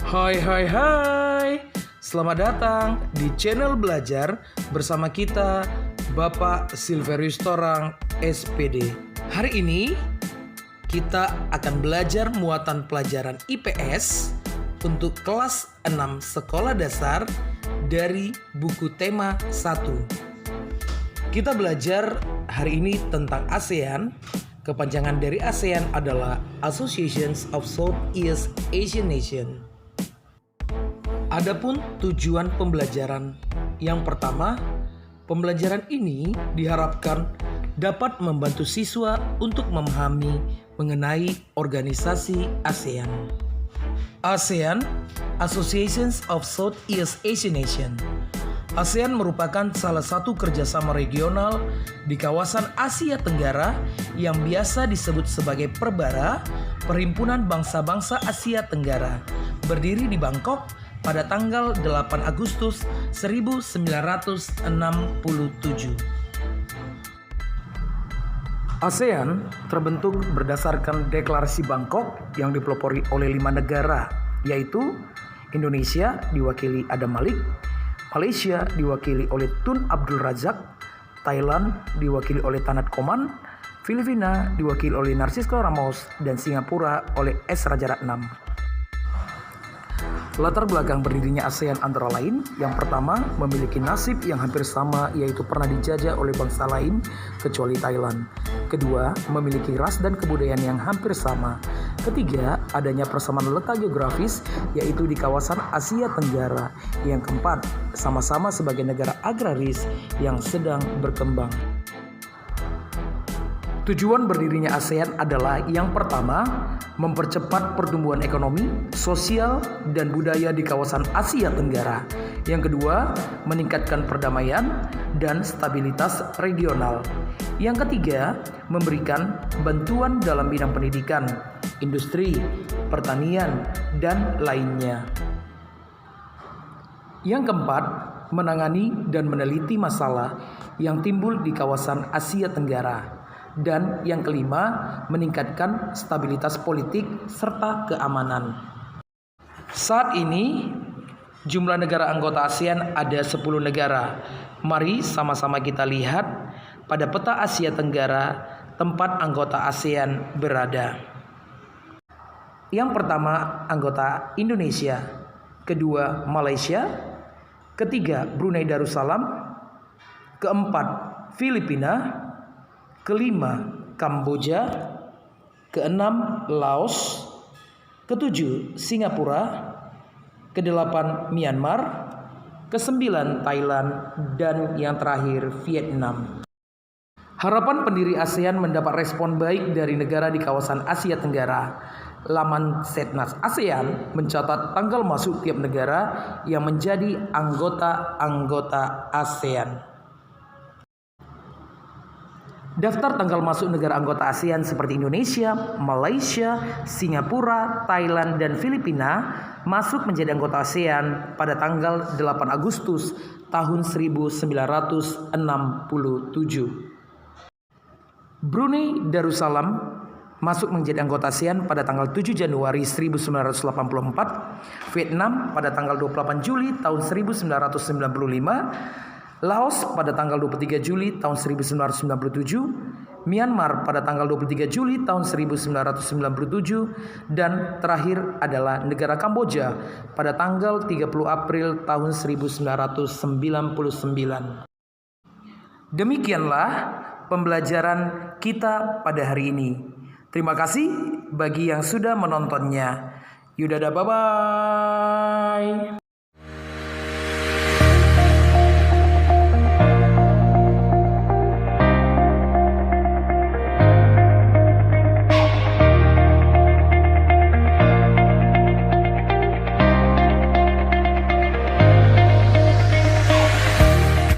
Hai hai hai, selamat datang di channel belajar bersama kita Bapak Silverius Torang SPD. Hari ini kita akan belajar muatan pelajaran IPS untuk kelas 6 sekolah dasar dari buku tema 1. Kita belajar hari ini tentang ASEAN. Kepanjangan dari ASEAN adalah Association of Southeast Asian Nations. Adapun tujuan pembelajaran yang pertama, pembelajaran ini diharapkan dapat membantu siswa untuk memahami mengenai organisasi ASEAN. ASEAN, Association of Southeast Asian Nations. ASEAN merupakan salah satu kerjasama regional di kawasan Asia Tenggara yang biasa disebut sebagai Perbara, Perhimpunan Bangsa-Bangsa Asia Tenggara, berdiri di Bangkok pada tanggal 8 Agustus 1967. ASEAN terbentuk berdasarkan Deklarasi Bangkok yang dipelopori oleh 5 negara, yaitu Indonesia diwakili Adam Malik, Malaysia diwakili oleh Tun Abdul Razak, Thailand diwakili oleh Tanat Koman, Filipina diwakili oleh Narcisco Ramos, dan Singapura oleh S. Rajaratnam. Latar belakang berdirinya ASEAN antara lain, yang pertama memiliki nasib yang hampir sama, yaitu pernah dijajah oleh bangsa lain kecuali Thailand. Kedua, memiliki ras dan kebudayaan yang hampir sama. Ketiga, adanya persamaan letak geografis, yaitu di kawasan Asia Tenggara. Yang keempat, sama-sama sebagai negara agraris yang sedang berkembang. Tujuan berdirinya ASEAN adalah yang pertama, mempercepat pertumbuhan ekonomi, sosial, dan budaya di kawasan Asia Tenggara. Yang kedua, meningkatkan perdamaian dan stabilitas regional. Yang ketiga, memberikan bantuan dalam bidang pendidikan, industri, pertanian, dan lainnya. Yang keempat, menangani dan meneliti masalah yang timbul di kawasan Asia Tenggara. Dan yang kelima, meningkatkan stabilitas politik serta keamanan. Saat ini, jumlah negara anggota ASEAN ada 10 negara. Mari sama-sama kita lihat pada peta Asia Tenggara tempat anggota ASEAN berada. Yang pertama, anggota Indonesia. Kedua, Malaysia. Ketiga, Brunei Darussalam. Keempat, Filipina. Kelima, Kamboja. Keenam, Laos. Ketujuh, Singapura. Kedelapan, Myanmar. Kesembilan, Thailand. Dan yang terakhir, Vietnam. Harapan pendiri ASEAN mendapat respon baik dari negara di kawasan Asia Tenggara. Laman Setnas ASEAN mencatat tanggal masuk tiap negara yang menjadi anggota ASEAN. Daftar tanggal masuk negara anggota ASEAN seperti Indonesia, Malaysia, Singapura, Thailand, dan Filipina masuk menjadi anggota ASEAN pada tanggal 8 Agustus tahun 1967. Brunei Darussalam masuk menjadi anggota ASEAN pada tanggal 7 Januari 1984, Vietnam pada tanggal 28 Juli tahun 1995, Laos pada tanggal 23 Juli tahun 1997, Myanmar pada tanggal 23 Juli tahun 1997, dan terakhir adalah negara Kamboja pada tanggal 30 April tahun 1999. Demikianlah pembelajaran kita pada hari ini. Terima kasih bagi yang sudah menontonnya. Yaudah, bye-bye.